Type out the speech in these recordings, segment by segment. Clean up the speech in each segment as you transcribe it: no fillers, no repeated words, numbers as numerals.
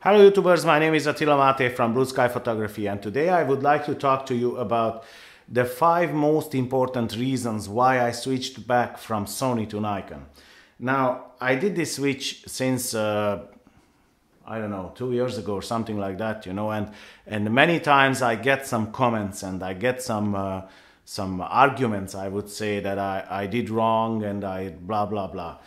Hello YouTubers, my name is Attila Máté from Blue Sky Photography, and today I would like to talk to you about the 5 most important reasons why I switched back from Sony to Nikon. Now, I did this switch since, I don't know, 2 years ago or something like that, you know, and many times I get some comments and I get some arguments, I would say, that I did wrong and I blah blah blah.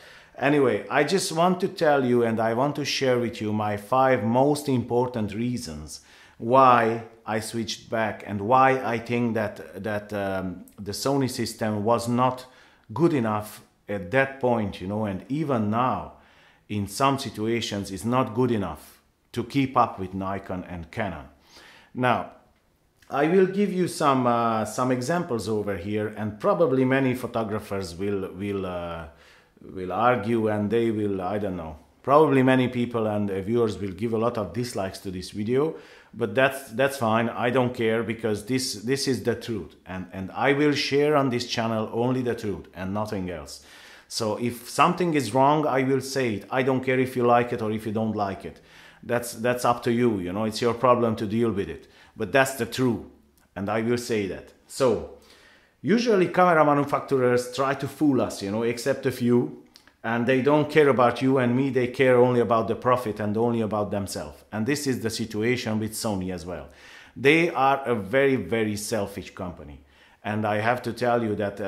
Anyway, I just want to tell you and I want to share with you my 5 most important reasons why I switched back and why I think that the Sony system was not good enough at that point, you know, and even now in some situations is not good enough to keep up with Nikon and Canon. Now, I will give you some examples over here, and probably many photographers will argue, and they will, I don't know, probably many people and viewers will give a lot of dislikes to this video, but that's fine. I don't care, because this is the truth, and I will share on this channel only the truth and nothing else. So if something is wrong, I will say it. I don't care if you like it or if you don't like it. That's up to you, you know, it's your problem to deal with it, but that's the truth, and I will say that. So usually camera manufacturers try to fool us, you know, except a few, and they don't care about you and me. They care only about the profit and only about themselves. And this is the situation with Sony as well. They are a very, very selfish company. And I have to tell you that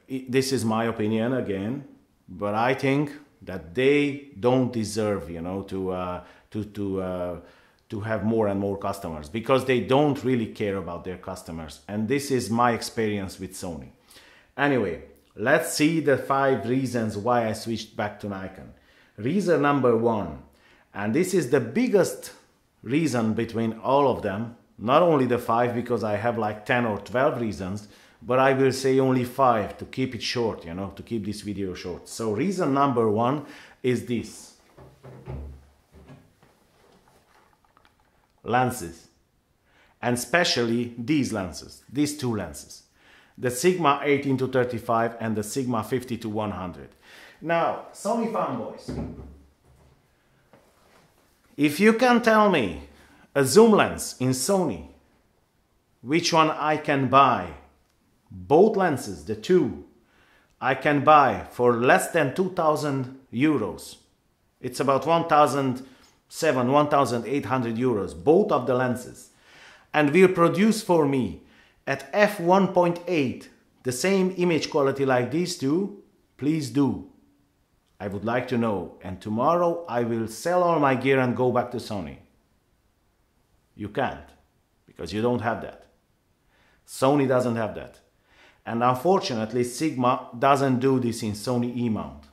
this is my opinion again, but I think that they don't deserve, you know, to have more and more customers, because they don't really care about their customers. And this is my experience with Sony. Anyway, let's see the 5 reasons why I switched back to Nikon. Reason number 1, and this is the biggest reason between all of them, not only the 5, because I have like 10 or 12 reasons, but I will say only 5 to keep it short, you know, to keep this video short. So reason number 1 is this: lenses, and especially these lenses, these 2 lenses, the Sigma 18-35 and the Sigma 50-100. Now, Sony fanboys, if you can tell me a zoom lens in Sony, which one I can buy, both lenses, the 2, I can buy for less than 2,000 euros. It's about 1,800 euros, both of the lenses, and will produce for me at f1.8 the same image quality like these 2, please do. I would like to know, and tomorrow I will sell all my gear and go back to Sony. You can't, because you don't have that. Sony doesn't have that. And unfortunately, Sigma doesn't do this in Sony E-mount.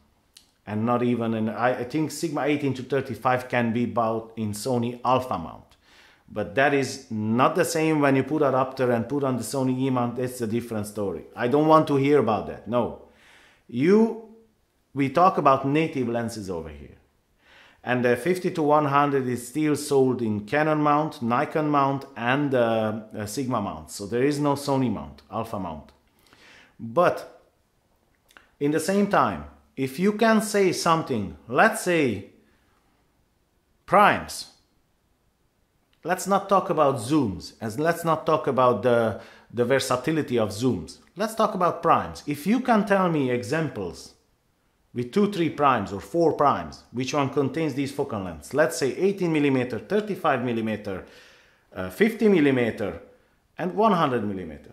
And not even in, I think Sigma 18-35 can be bought in Sony Alpha mount. But that is not the same when you put a Raptor and put on the Sony E-mount. That's a different story. I don't want to hear about that, no. We talk about native lenses over here. And the 50-100 is still sold in Canon mount, Nikon mount, and Sigma mount. So there is no Sony mount, Alpha mount. But in the same time, if you can say something, let's say primes, let's not talk about zooms, and let's not talk about the versatility of zooms. Let's talk about primes. If you can tell me examples with 2-3 primes or 4 primes, which one contains these focal lengths, let's say 18mm, 35mm, 50mm, and 100mm.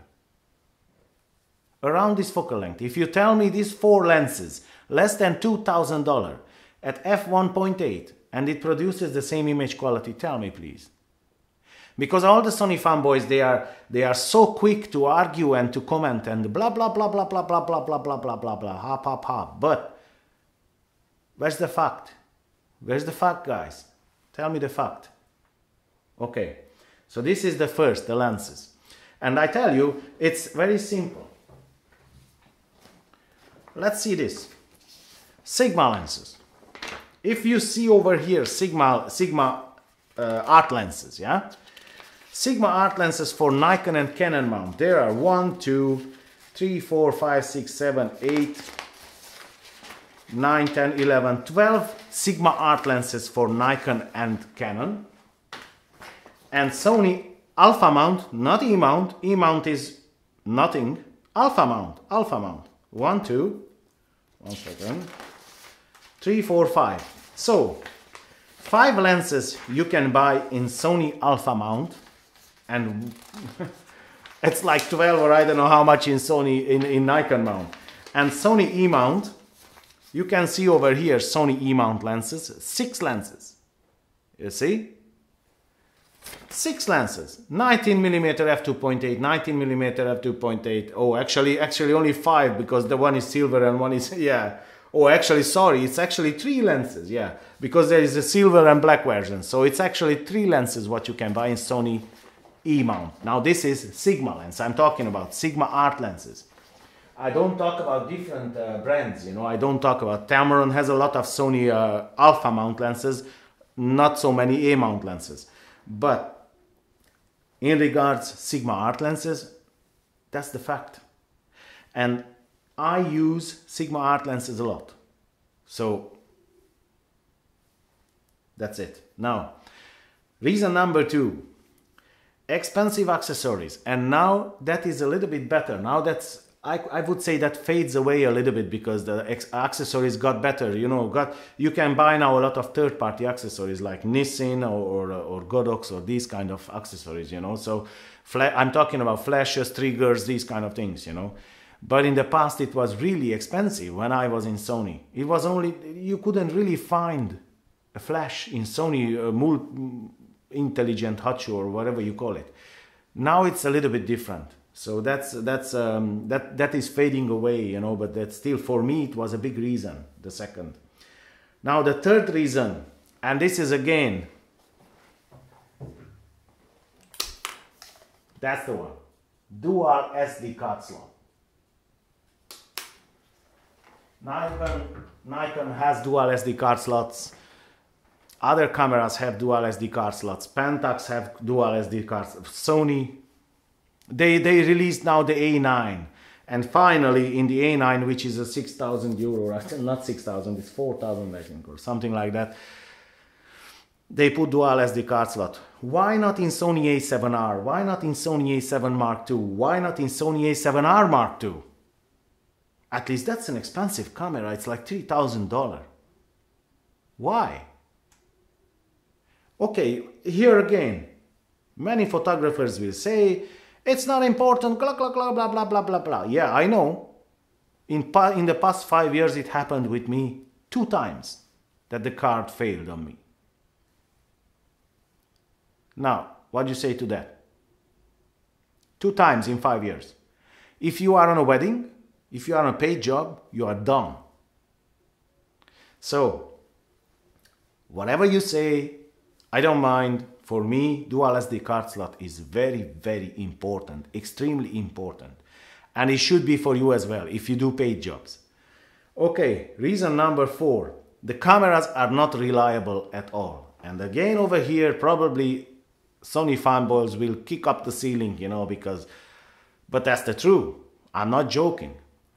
Around this focal length, if you tell me these 4 lenses, less than $2,000 at f1.8, and it produces the same image quality, tell me please. Because all the Sony fanboys, they are so quick to argue and to comment and blah blah blah blah blah blah blah blah blah blah blah blah, hop hop hop. But where's the fact? Where's the fact, guys? Tell me the fact. Okay, so this is the first, the lenses. And I tell you, it's very simple. Let's see this. Sigma lenses. If you see over here Sigma art lenses, yeah? Sigma art lenses for Nikon and Canon mount. There are 1, 2, 3, 4, 5, 6, 7, 8, 9, 10, 11, 12 Sigma art lenses for Nikon and Canon. And Sony alpha mount, not E mount. E mount is nothing. Alpha mount, alpha mount. 1, 2, 1 second, 3, 4, 5. So 5 lenses you can buy in Sony alpha mount, and it's like 12 or I don't know how much in Sony in Nikon mount. And Sony E mount, you can see over here Sony E mount lenses, 6 lenses. You see? 6 lenses, 19mm f2.8, 19mm f2.8. Oh, actually only 5, because the one is silver and one is, yeah. Oh, actually, sorry, it's actually 3 lenses, yeah, because there is a silver and black version. So it's actually 3 lenses what you can buy in Sony E mount. Now this is Sigma lens. I'm talking about Sigma art lenses. I don't talk about different brands, you know. I don't talk about Tamron has a lot of Sony alpha mount lenses, not so many A mount lenses. But in regards Sigma art lenses, that's the fact. And I use Sigma art lenses a lot. So that's it. Now, reason number 2, expensive accessories. And now that is a little bit better. Now that's, I would say that fades away a little bit, because the accessories got better. You know, you can buy now a lot of third-party accessories like Nissin or Godox or these kind of accessories, you know. So I'm talking about flashes, triggers, these kind of things, you know. But in the past it was really expensive when I was in Sony. It was only, you couldn't really find a flash in Sony intelligent hot shoe or whatever you call it. Now it's a little bit different. So that is fading away, you know, but that still, for me, it was a big reason, the second. Now the third reason, and this is again, that's the one, dual SD card slot. Nikon has dual SD card slots. Other cameras have dual SD card slots. Pentax have dual SD cards. Sony, they released now the A9, and finally in the A9, which is a 6,000 euro, not 6,000, it's 4,000 I think, or something like that, they put dual SD card slot. Why not in Sony A7R? Why not in Sony A7 Mark II? Why not in Sony A7R Mark II? At least that's an expensive camera, it's like $3,000. Why? Okay, here again, many photographers will say, it's not important, blah, blah, blah, blah, blah, blah, blah, blah. Yeah, I know. In the past 5 years, it happened with me 2 times that the card failed on me. Now, what do you say to that? 2 times in 5 years. If you are on a wedding, if you are on a paid job, you are done. So, whatever you say, I don't mind. For me, dual SD card slot is very, very important, extremely important. And it should be for you as well, if you do paid jobs. Okay, reason number 4. The cameras are not reliable at all. And again over here, probably Sony fanboys will kick up the ceiling, you know, but that's the truth. I'm not joking.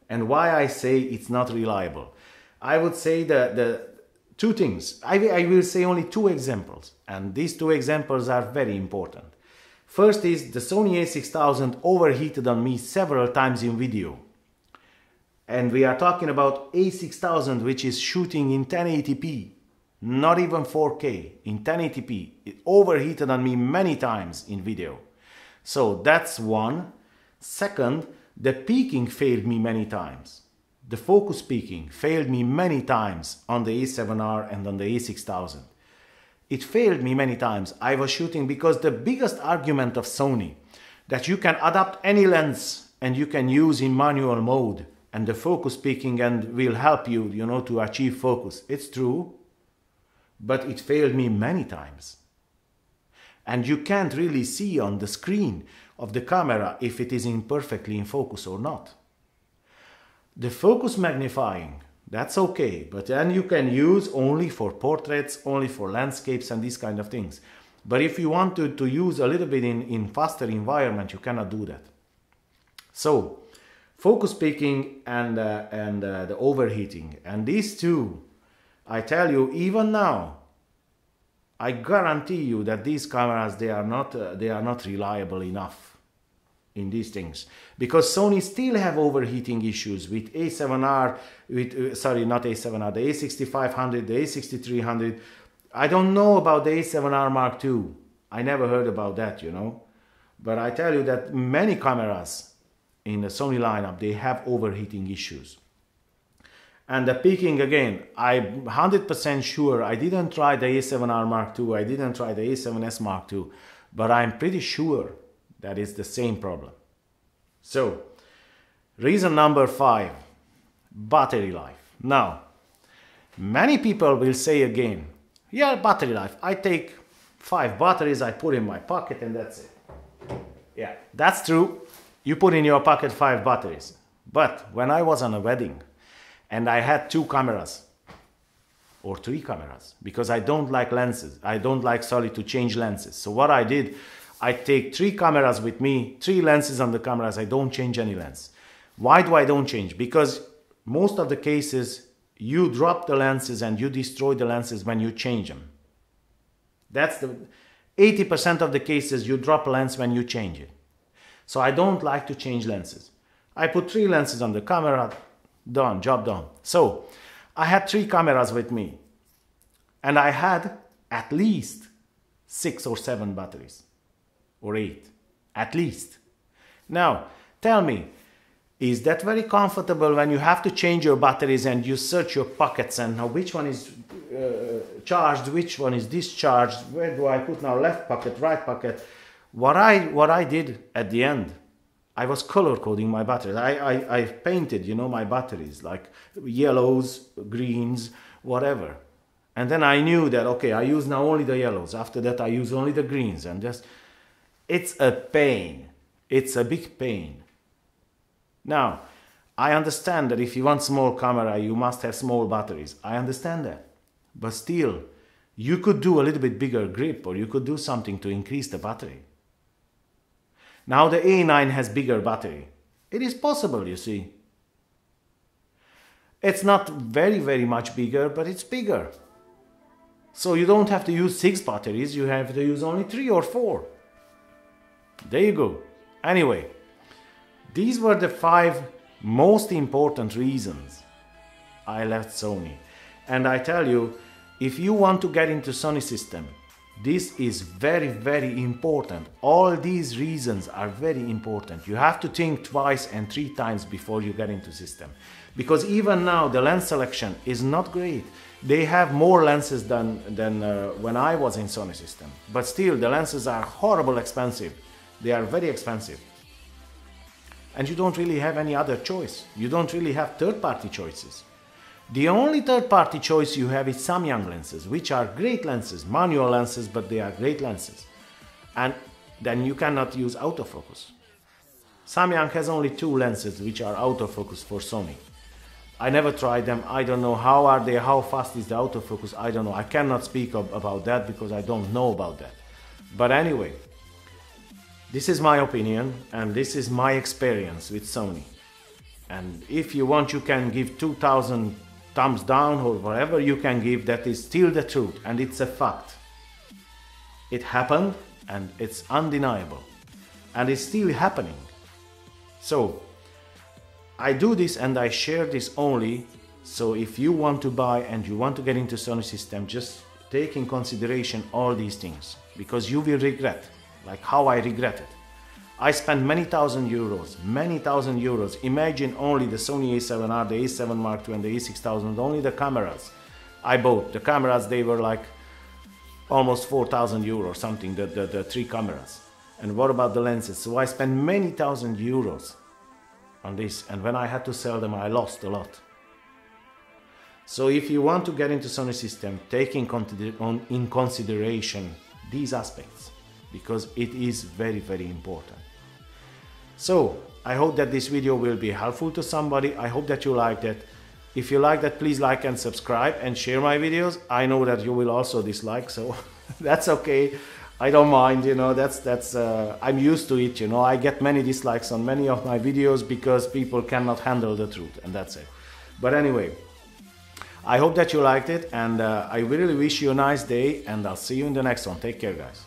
And why I say it's not reliable? I would say the 2 things. I will say only 2 examples, and these 2 examples are very important. First is the Sony a6000 overheated on me several times in video. And we are talking about a6000, which is shooting in 1080p, not even 4K, in 1080p. It overheated on me many times in video. So that's one. Second, the peaking failed me many times. The focus peaking failed me many times on the A7R and on the A6000. It failed me many times. I was shooting because the biggest argument of Sony, that you can adapt any lens and you can use in manual mode and the focus peaking and will help you, you know, to achieve focus. It's true, but it failed me many times. And you can't really see on the screen of the camera if it is perfectly in focus or not. The focus magnifying, that's okay, but then you can use only for portraits, only for landscapes and these kind of things. But if you want to use a little bit in faster environment, you cannot do that. So, focus peaking and the overheating, and these 2 I tell you, even now, I guarantee you that these cameras, they are not reliable enough in these things, because Sony still have overheating issues with A7R, with sorry, not A7R, the A6500, the A6300. I don't know about the A7R Mark II. I never heard about that, you know. But I tell you that many cameras in the Sony lineup, they have overheating issues. And the peaking, again, I'm 100% sure I didn't try the A7R Mark II, I didn't try the A7S Mark II, but I'm pretty sure that it's the same problem. So, reason number 5, battery life. Now, many people will say again, yeah, battery life, I take 5 batteries, I put in my pocket and that's it. Yeah, that's true. You put in your pocket 5 batteries. But when I was on a wedding and I had 2 cameras or 3 cameras, because I don't like lenses, I don't like solid to change lenses. So what I did, I take 3 cameras with me, 3 lenses on the cameras, I don't change any lens. Why do I don't change? Because most of the cases you drop the lenses and you destroy the lenses when you change them. That's the 80% of the cases you drop a lens when you change it. So I don't like to change lenses. I put 3 lenses on the camera, done, job done. So I had 3 cameras with me and I had at least 6 or 7 batteries or 8, at least. Now, tell me, is that very comfortable when you have to change your batteries and you search your pockets and now which one is charged, which one is discharged, where do I put now, left pocket, right pocket? What I did at the end, I was color coding my batteries. I painted, you know, my batteries like yellows, greens, whatever. And then I knew that, okay, I use now only the yellows. After that, I use only the greens. And just, it's a pain. It's a big pain. Now, I understand that if you want small camera, you must have small batteries. I understand that. But still, you could do a little bit bigger grip or you could do something to increase the battery. Now the A9 has bigger battery. It is possible, you see. It's not very, very much bigger, but it's bigger. So you don't have to use 6 batteries, you have to use only 3 or 4. There you go. Anyway, these were the 5 most important reasons I left Sony. And I tell you, if you want to get into Sony system, this is very, very important. All these reasons are very important. You have to think twice and 3 times before you get into system. Because even now the lens selection is not great. They have more lenses than when I was in Sony system. But still the lenses are horrible expensive. They are very expensive. And you don't really have any other choice. You don't really have third-party choices. The only third-party choice you have is Samyang lenses, which are great lenses, manual lenses, but they are great lenses. And then you cannot use autofocus. Samyang has only 2 lenses which are autofocus for Sony. I never tried them. I don't know how are they, how fast is the autofocus. I don't know. I cannot speak about that because I don't know about that. But anyway, this is my opinion and this is my experience with Sony. And if you want, you can give 2000 thumbs down or whatever you can give. That is still the truth and it's a fact. It happened and it's undeniable and it's still happening. So I do this and I share this only so if you want to buy and you want to get into Sony system, just take in consideration all these things because you will regret, like how I regretted. I spent many thousand euros. Imagine only the Sony A7R, the A7 Mark II and the A6000, only the cameras. I bought the cameras, they were like almost 4,000 euros something, the 3 cameras. And what about the lenses? So I spent many thousand euros on this, and when I had to sell them, I lost a lot. So if you want to get into Sony system, take in consideration these aspects, because it is very, very important. So I hope that this video will be helpful to somebody. I hope that you liked it. If you like that, please like and subscribe and share my videos. I know that you will also dislike, so that's okay. I don't mind, you know, I'm used to it, you know. I get many dislikes on many of my videos because people cannot handle the truth, and that's it. But anyway, I hope that you liked it, and I really wish you a nice day, and I'll see you in the next one. Take care, guys.